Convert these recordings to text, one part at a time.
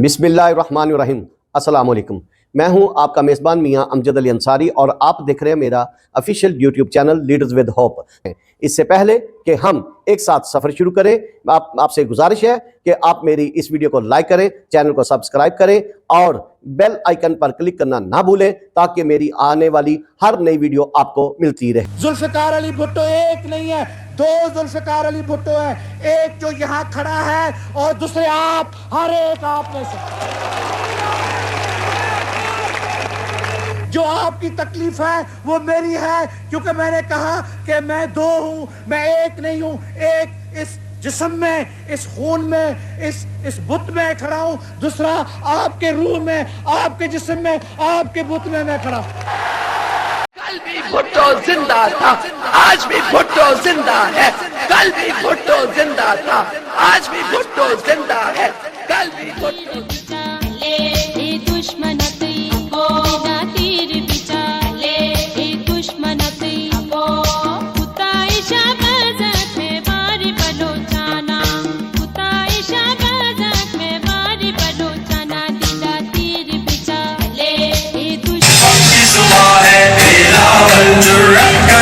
बिस्मिल्लाहिर्रहमानिर्रहीम। अस्सलाम वालेकुम। मैं हूं आपका मेज़बान मियां अमजद अली अंसारी और आप देख रहे हैं मेरा official YouTube channel leaders with hope. इससे पहले कि हम एक साथ सफ़र शुरू करें, आपसे गुजारिश है कि आप मेरी इस वीडियो को लाइक करें, चैनल को सब्सक्राइब करें और बेल आइकन पर क्लिक करना ना भूलें ताकि मेरी आने वाली हर नई वीडियो आपको मिलती रहे। जुल्फिकार अली भुट्टो एक नहीं है, दो जुल्फिकार अली भुट्टो है। एक जो यहाँ खड़ा है और दूसरे आप, हर एक आप में से। जो आपकी तकलीफ है वो मेरी है, क्योंकि मैंने कहा कि मैं दो हूं, मैं एक नहीं हूं। एक इस जिस्म में, इस खून में, इस बुत में खड़ा हूं। दूसरा आपके रूह में, आपके जिस्म में, आपके बुत में मैं खड़ा हूं। कल भी भुट्टो जिंदा था, आज भी भुट्टो जिंदा है। कल भी भुट्टो जिंदा था, आज भी भुट्टो जिंदा है। कल भी भुट्टो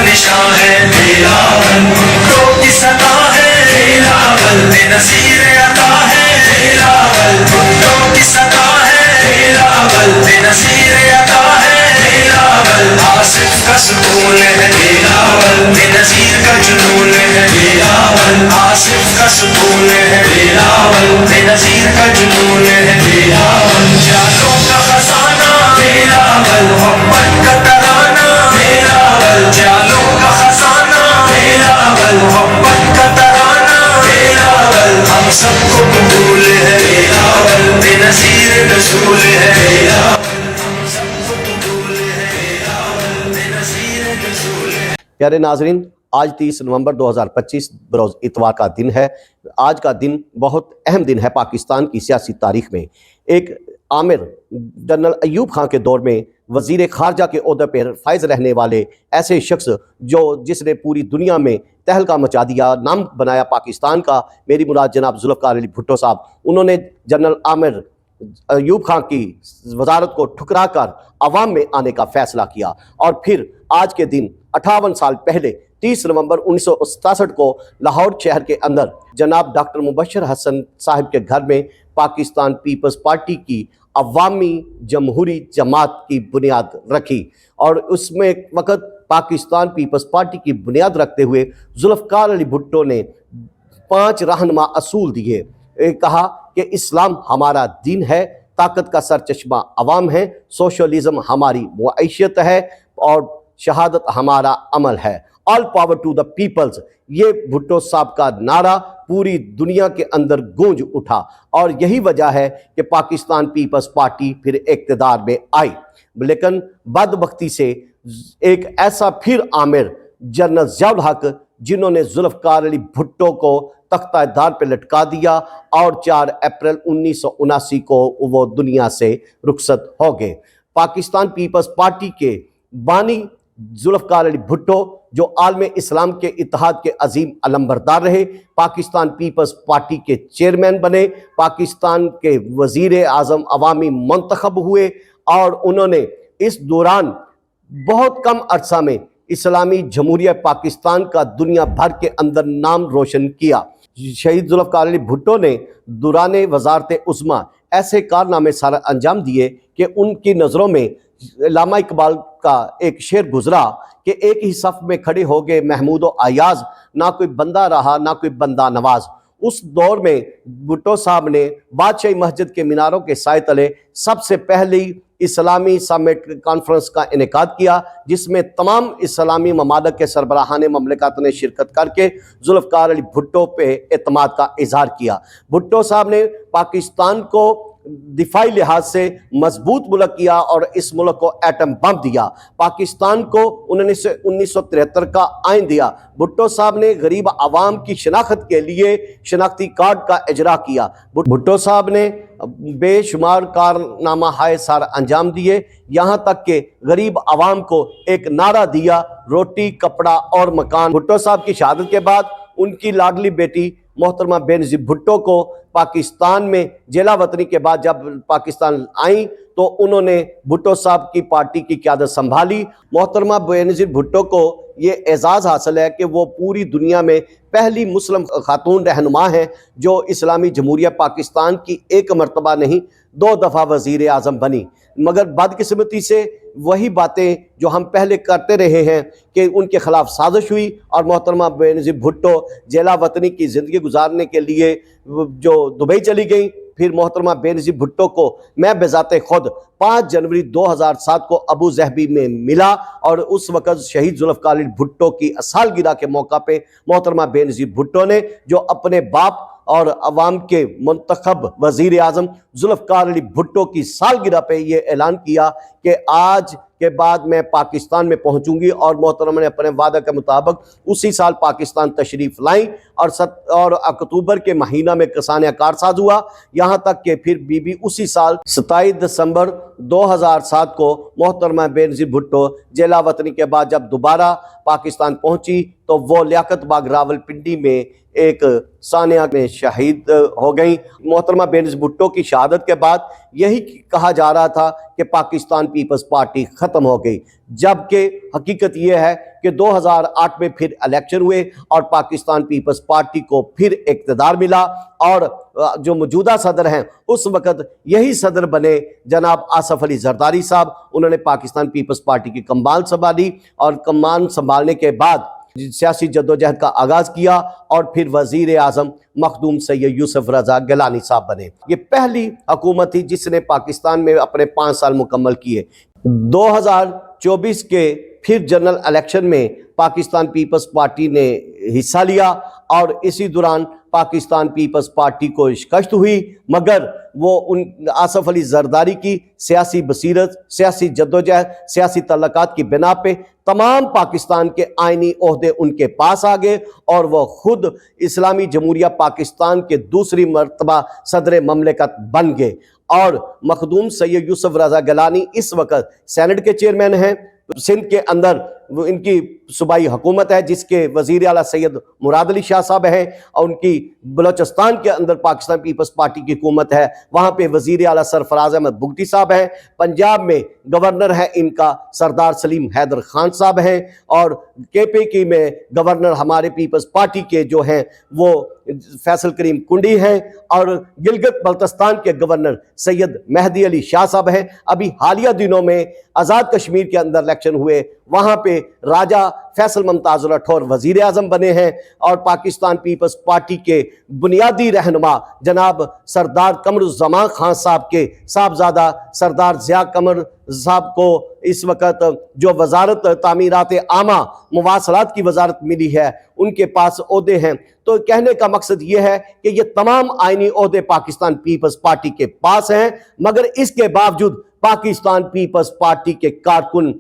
निशान है बिलावल, भुट्टो की सदा है बिलावल, बेनज़ीर अता है बिलावल, भुट्टो की सदा है बिलावल, बेनज़ीर अता है बिलावल, आसिफ का सुकून है बिलावल, बेनज़ीर का जुनून है बिलावल, आसिफ का सुकून है बिलावल, बेनज़ीर का जुनून है बिलावल, जालों का खजाना बिलावल, मोहब्बत का तराना बिलावल, जालों का खजाना बिलावल, मोहब्बत का तराना बिलावल, हम सबको कबूल है बिलावल, बेनज़ीर रसूल है बिलावल, हम सबको कबूल है बिलावल, बेनज़ीर रसूल है। प्यारे नाजरीन, आज 30 नवंबर 2025 बरोज़ इतवार का दिन है। आज का दिन बहुत अहम दिन है पाकिस्तान की सियासी तारीख में। एक आमिर जनरल अयूब खान के दौर में वज़ीर ख़ारजा के ओहदे पर फाइज रहने वाले ऐसे शख्स जिसने पूरी दुनिया में तहलका मचा दिया, नाम बनाया पाकिस्तान का, मेरी मुराद जनाब जुल्फ़िकार अली भुट्टो साहब, उन्होंने जनरल आमिर अयूब खान की वजारत को ठुकरा कर अवाम में आने का फ़ैसला किया और फिर आज के दिन 58 साल पहले 30 नवंबर 1967 को लाहौर शहर के अंदर जनाब डॉक्टर मुबशर हसन साहब के घर में पाकिस्तान पीपल्स पार्टी की अवामी जमहूरी जमात की बुनियाद रखी और उसमें एक वक़्त पाकिस्तान पीपल्स पार्टी की बुनियाद रखते हुए जुल्फ़िकार अली भुट्टो ने 5 रहनुमा असूल दिए। कहा कि इस्लाम हमारा दीन है, ताकत का सरचश्मा अवाम है, सोशलिज़म हमारी मुआइशत है और शहादत हमारा अमल है। All power to the peoples, ये भुट्टो साहब का नारा पूरी दुनिया के अंदर गूंज उठा और यही वजह है कि पाकिस्तान पीपल्स पार्टी फिर इक़्तिदार में आई। लेकिन बदबख्ती से एक ऐसा फिर आमिर जनरल ज़ियाउल हक, जिन्होंने जुल्फ़िकार अली भुट्टो को तख्ता दार पे लटका दिया और 4 अप्रैल 1979 को वो दुनिया से रुखसत हो गए। पाकिस्तान पीपल्स पार्टी के बानी जुल्फ़िकार अली भुट्टो, जो आलम इस्लाम के इत्तेहाद के अजीम अलमबरदार रहे, पाकिस्तान पीपल्स पार्टी के चेयरमैन बने, पाकिस्तान के वज़ीर आज़म अवामी मंतखब हुए और उन्होंने इस दौरान बहुत कम अरसा में इस्लामी जमहूरिया पाकिस्तान का दुनिया भर के अंदर नाम रोशन किया। शहीद जुल्फ़िकार अली भुट्टो ने दौरान वज़ारत उस्मा ऐसे कारनामे सारा अंजाम दिए कि उनकी नज़रों में अल्लामा इकबाल का एक शेर गुजरा कि एक ही सफ़ में खड़े हो गए महमूद व अयाज, ना कोई बंदा रहा ना कोई बंदा नवाज। उस दौर में भुट्टो साहब ने बादशाही मस्जिद के मीनारों के साए तले सबसे पहली इस्लामी समिट कॉन्फ्रेंस का इनेकाद किया, जिसमें तमाम इस्लामी ममालिक के सरबराहान ममलिकत ने शिरकत करके जुल्फ़िकार अली भुट्टो पे एतमाद का इजहार किया। भुट्टो साहब ने पाकिस्तान को दिफाई लिहाज से मजबूत मुल्क किया और इस मुल्क को एटम बम दिया। पाकिस्तान को 1973 का आइन दिया। भुट्टो साहब ने गरीब आवाम की शनाख्त के लिए शनाख्ती कार्ड का इजरा किया। भुट्टो साहब ने बेशुमार कारनामा हाय सार अंजाम दिए, यहाँ तक कि गरीब आवाम को एक नारा दिया, रोटी कपड़ा और मकान। भुट्टो साहब की शहादत के बाद उनकी लाडली बेटी محترمہ بینظیر بھٹو کو پاکستان میں جیلا وطنی کے بعد جب پاکستان آئیں تو انہوں نے بھٹو صاحب کی پارٹی کی قیادت سنبھالی۔ محترمہ بینظیر بھٹو کو یہ اعزاز حاصل ہے کہ وہ پوری دنیا میں پہلی مسلم خاتون رہنما ہیں جو اسلامی جمہوریہ پاکستان کی ایک مرتبہ نہیں 2 دفعہ وزیر اعظم بنی، مگر بدقسمتی سے وہی باتیں جو ہم پہلے کرتے رہے ہیں کہ ان کے خلاف سازش ہوئی اور محترمہ بینظیر بھٹو جیلا وطنی کی زندگی گزارنے کے لیے جو دبئی چلی گئیں۔ پھر محترمہ بینظیر بھٹو کو میں بذات خود 5 جنوری 2007 کو ابو ظہبی میں ملا اور اس وقت شہید ذوالفقار علی بھٹو کی سالگرہ کے موقع پہ محترمہ بینظیر بھٹو نے جو اپنے باپ اور عوام کے منتخب وزیر اعظم ذوالفقار علی بھٹو کی سالگرہ پہ یہ اعلان کیا کہ آج کے بعد میں پاکستان میں پہنچوں گی، اور محترمہ نے اپنے وعدہ کے مطابق اسی سال پاکستان تشریف لائیں اور اکتوبر کے مہینہ میں کسانیہ کارساز ہوا، یہاں تک کہ پھر بی بی اسی سال 27 دسمبر 2007 کو محترمہ بینظیر بھٹو جیلا وطنی کے بعد جب دوبارہ پاکستان پہنچی تو وہ لیاقت باغ راولپنڈی میں ایک سانحہ میں شہید ہو گئیں۔ محترمہ بینظیر بھٹو کی شہادت کے بعد یہی کہا جا رہا تھا کہ پاکستان پیپلز پارٹی ختم ہو گئی، جبکہ حقیقت یہ ہے کہ 2008 میں پھر الیکشن ہوئے اور پاکستان پیپلز پارٹی کو پھر اقتدار ملا، اور جو موجودہ صدر ہیں اس وقت یہی صدر بنے جناب آصف علی زرداری صاحب۔ انہوں نے پاکستان پیپلز پارٹی کی کمان سنبھالی اور کمان سنبھالنے کے بعد سیاسی جدوجہد کا آغاز کیا اور پھر وزیر اعظم مخدوم سید یوسف رضا گیلانی صاحب بنے۔ یہ پہلی حکومت تھی جس نے پاکستان میں اپنے 5 سال مکمل کیے۔ 2024 کے پھر جنرل الیکشن میں پاکستان پیپلز پارٹی نے حصہ لیا اور اسی دوران پاکستان پیپلز پارٹی کو شکست ہوئی، مگر وہ آصف علی زرداری کی سیاسی بصیرت، سیاسی جدوجہد، سیاسی تعلقات کی بنا پہ تمام پاکستان کے آئینی عہدے ان کے پاس آ گئے اور وہ خود اسلامی جمہوریہ پاکستان کے دوسری مرتبہ صدر مملکت بن گئے۔ اور مخدوم سید یوسف رضا گیلانی اس وقت سینٹ کے چیئرمین ہیں۔ سندھ کے اندر ان کی صوبائی حکومت ہے جس کے وزیر اعلیٰ سید مراد علی شاہ صاحب ہیں، اور ان کی بلوچستان کے اندر پاکستان پیپلز پارٹی کی حکومت ہے، وہاں پہ وزیر اعلیٰ سرفراز احمد بگٹی صاحب ہیں۔ پنجاب میں گورنر ہے ان کا سردار سلیم حیدر خان صاحب ہیں، اور کے پی کی میں گورنر ہمارے پیپلز پارٹی کے جو ہیں وہ فیصل کریم کنڈی ہیں، اور گلگت بلتستان کے گورنر سید مہدی علی شاہ صاحب ہیں۔ ابھی حالیہ دنوں میں آزاد کشمیر کے اندر الیکشن ہوئے، وہاں پہ راجہ فیصل ممتاز الرٹھور وزیر اعظم بنے ہیں، اور پاکستان پیپلز پارٹی کے بنیادی رہنما جناب سردار قمر الزمان خان صاحب کے صاحبزادہ سردار ضیاء قمر صاحب کو اس وقت جو وزارت تعمیرات عامہ مواصلات کی وزارت ملی ہے ان کے پاس عہدے ہیں۔ تو کہنے کا مقصد یہ ہے کہ یہ تمام آئینی عہدے پاکستان پیپلز پارٹی کے پاس ہیں، مگر اس کے باوجود پاکستان پیپلز پارٹی کے کارکن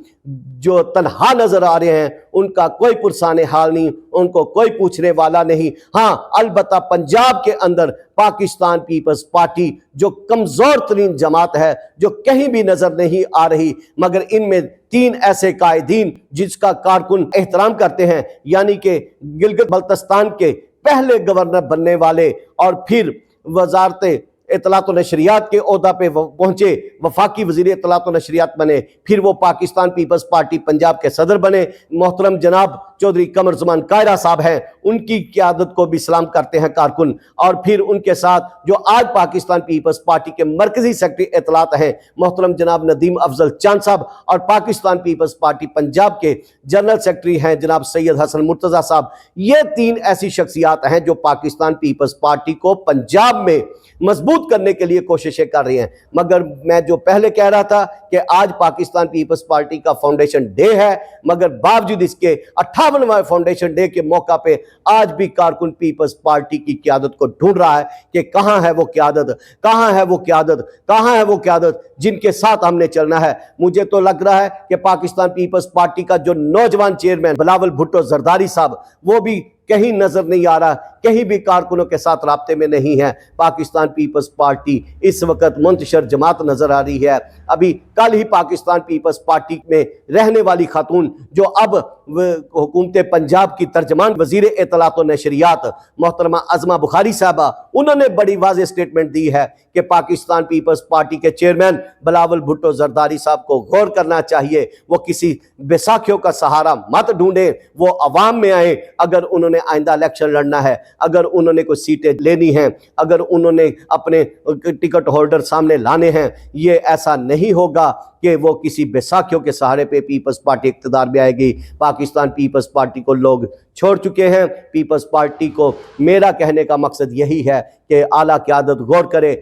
جو تنہا نظر آ رہے ہیں، ان کا کوئی پرسان حال نہیں، ان کو کوئی پوچھنے والا نہیں۔ ہاں البتہ پنجاب کے اندر پاکستان پیپلز پارٹی جو کمزور ترین جماعت ہے، جو کہیں بھی نظر نہیں آ رہی، مگر ان میں 3 ایسے قائدین جس کا کارکن احترام کرتے ہیں، یعنی کہ گلگت بلتستان کے پہلے گورنر بننے والے اور پھر وزارت اطلاعات و نشریات کے عہدہ پہ پہنچے، وفاقی وزیر اطلاعات و نشریات بنے، پھر وہ پاکستان پیپلز پارٹی پنجاب کے صدر بنے، محترم جناب چودھری قمر زمان قاہرہ صاحب ہیں، ان کی قیادت کو بھی سلام کرتے ہیں کارکن، اور پھر ان کے ساتھ جو آج پاکستان پیپلز پارٹی کے مرکزی سیکرٹری اطلاعات ہیں محترم جناب ندیم افضل چاند صاحب، اور پاکستان پیپلز پارٹی پنجاب کے جنرل سیکرٹری ہیں جناب سید حسن مرتضیٰ صاحب۔ یہ 3 ایسی شخصیات ہیں جو پاکستان پیپلز پارٹی کو پنجاب میں مضبوط کرنے کے لیے کوششیں کر رہی ہیں۔ مگر میں جو پہلے کہہ رہا تھا کہ آج پاکستان پیپلز پارٹی کا فاؤنڈیشن ڈے ہے، مگر باوجود اس کے 58واں فاؤنڈیشن ڈے کے موقع پہ آج بھی کارکن پیپلز پارٹی کی قیادت کو ڈھونڈ رہا ہے کہ کہاں ہے وہ قیادت، کہاں ہے وہ قیادت، کہاں ہے وہ قیادت جن کے ساتھ ہم نے چلنا ہے۔ مجھے تو لگ رہا ہے کہ پاکستان پیپلز پارٹی کا جو نوجوان چیئرمین بلاول بھٹو زرداری صاحب، وہ بھی کہیں نظر نہیں آ رہا कहीं भी कारकुनों के साथ राब्ते में नहीं है। पाकिस्तान पीपल्स पार्टी इस वक्त मुंतशर जमात नजर आ रही है। अभी कल ही पाकिस्तान पीपल्स पार्टी में रहने वाली खातून जो अब हुकूमत पंजाब की तर्जमान वजीर इत्तलात व नशरियात मोहतरमा अज़मा बुखारी साहबा, उन्होंने बड़ी वाज़ेह स्टेटमेंट दी है कि पाकिस्तान पीपल्स पार्टी के चेयरमैन बिलावल भुट्टो जरदारी साहब को गौर करना चाहिए। वो किसी बैसाखियों का सहारा मत ढूंढे, वो अवाम में आए। अगर उन्होंने आइंदा इलेक्शन लड़ना है, अगर उन्होंने कोई सीटें लेनी हैं, अगर उन्होंने अपने टिकट होल्डर सामने लाने हैं, ये ऐसा नहीं होगा कि वो किसी बैसाखियों के सहारे पे पीपल्स पार्टी इक़्तिदार में आएगी। पाकिस्तान पीपल्स पार्टी को लोग छोड़ चुके हैं। पीपल्स पार्टी को मेरा कहने का मकसद यही है कि आला क़यादत गौर करे।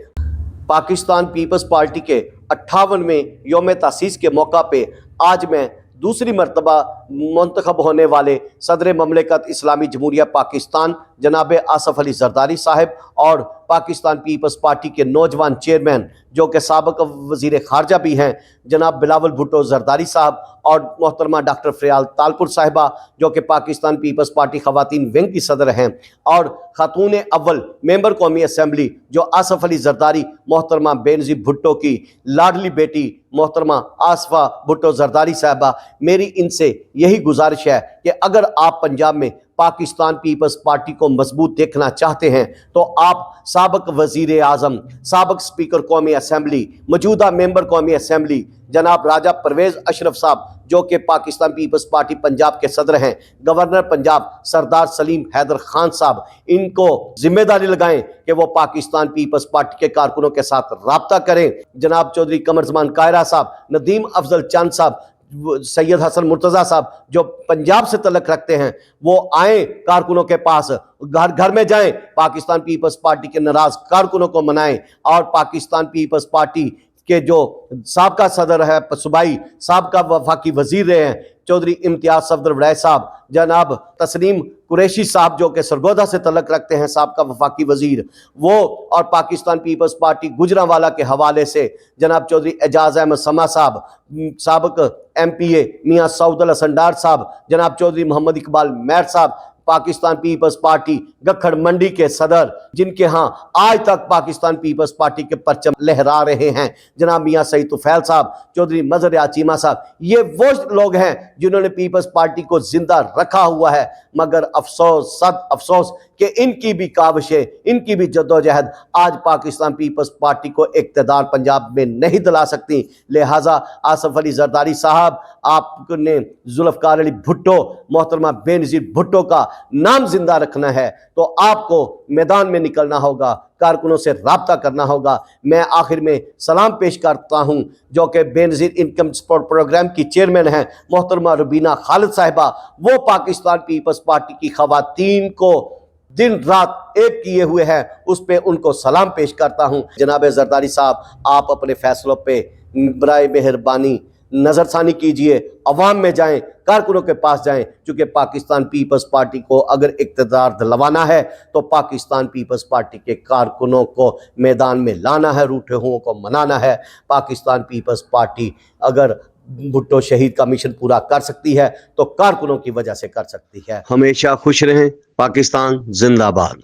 पाकिस्तान पीपल्स पार्टी के 58वें यौम तासीस के मौका पे आज मैं दूसरी मरतबा मुंतखब होने वाले सदर ममलिकत इस्लामी जमहूरिया पाकिस्तान जनाब आसफ अली जरदारी साहब और पाकिस्तान पीपल्स पार्टी के नौजवान चेयरमैन जो कि साबिक वज़ीर ख़ारजा भी हैं जनाब बिलावल भुट्टो जरदारी साहब और मोहतरमा डॉक्टर फ़रियाल तालपुर साहिबा जो कि पाकिस्तान पीपल्स पार्टी ख़वातीन विंग की सदर हैं, और खातून अव्वल मेंबर कौमी असम्बली जो आसफ अली जरदारी मोहतरमा बेनज़ीर भुट्टो की लाडली बेटी मोहतरमा आसफा भुट्टो जरदारी साहिबा, मेरी इनसे यही गुजारिश है कि अगर आप पंजाब में पाकिस्तान पीपल्स पार्टी को मजबूत देखना चाहते हैं तो आप साबिक वज़ीर आज़म, साबिक स्पीकर कौमी असम्बली, मौजूदा मेंबर कौमी असम्बली जनाब राजा परवेज़ अशरफ साहब जो कि पाकिस्तान पीपल्स पार्टी पंजाब के सदर हैं, गवर्नर पंजाब सरदार सलीम हैदर खान साहब, इनको जिम्मेदारी लगाएं कि वो पाकिस्तान पीपल्स पार्टी के कारकुनों के साथ राब्ता करें। जनाब चौधरी कमर ज़मान कायरा साहब, नदीम अफजल चंद साहब, सैयद हसन मुर्तज़ा साहब जो पंजाब से तल्लुक़ रखते हैं, वो आए कारकुनों के पास, घर घर में जाएं, पाकिस्तान पीपल्स पार्टी के नाराज़ कारकुनों को मनाएं। और पाकिस्तान पीपल्स पार्टी के जो साबका सदर है सूबाई, साबका वफाकी वज़ीर रहे हैं चौधरी इम्तियाज़ सफदर वड़ैच साहब, जनाब तस्लीम कुरैशी साहब जो कि सरगोदा से तल्लुक़ रखते हैं, साबका वफाकी वज़ीर, वो और पाकिस्तान पीपल्स पार्टी गुजरांवाला के हवाले से जनाब चौधरी एजाज़ अहमद समा साहब, साबिक MPA मियाँ सऊद हसन डार साहब, जनाब चौधरी मोहम्मद इकबाल मैर साहब, पाकिस्तान पीपल्स पार्टी गखड़ मंडी के सदर जिनके यहाँ आज तक पाकिस्तान पीपल्स पार्टी के परचम लहरा रहे हैं, जनाब मियाँ सईद तुफैल साहब, चौधरी मजहर याचीमा साहब, ये वो लोग हैं जिन्होंने पीपल्स पार्टी को जिंदा रखा हुआ है। मगर अफसोस, सद अफसोस कि इनकी भी काविशें, इनकी भी जद्दोजहद आज पाकिस्तान पीपल्स पार्टी को इक़्तिदार पंजाब में नहीं दिला सकती। लिहाजा आसफ अली जरदारी साहब, आपने जुल्फ़कार अली भुट्टो, मोहतरमा बेनज़ीर भुट्टो का नाम जिंदा रखना है तो आपको मैदान में निकलना होगा, कारकुनों से राब्ता करना होगा। मैं आखिर में सलाम पेश करता हूं जो कि बेनज़ीर इनकम सपोर्ट प्रोग्राम की चेयरमैन हैं मोहतरमा रुबीना खालिद साहिबा, वो पाकिस्तान पीपल्स पार्टी की ख़वातीन को दिन रात एक किए हुए हैं, उस पे उनको सलाम पेश करता हूं। जनाब जरदारी साहब, आप अपने फैसलों पे बराए मेहरबानी नज़रसानी कीजिए, अवाम में जाएं, कारकुनों के पास जाएं, क्योंकि पाकिस्तान पीपल्स पार्टी को अगर इक़्तिदार दिलवाना है तो पाकिस्तान पीपल्स पार्टी के कारकुनों को मैदान में लाना है, रूठे हुओं को मनाना है। पाकिस्तान पीपल्स पार्टी अगर भुट्टो शहीद का मिशन पूरा कर सकती है तो कारकुनों की वजह से कर सकती है। हमेशा खुश रहें। पाकिस्तान जिंदाबाद।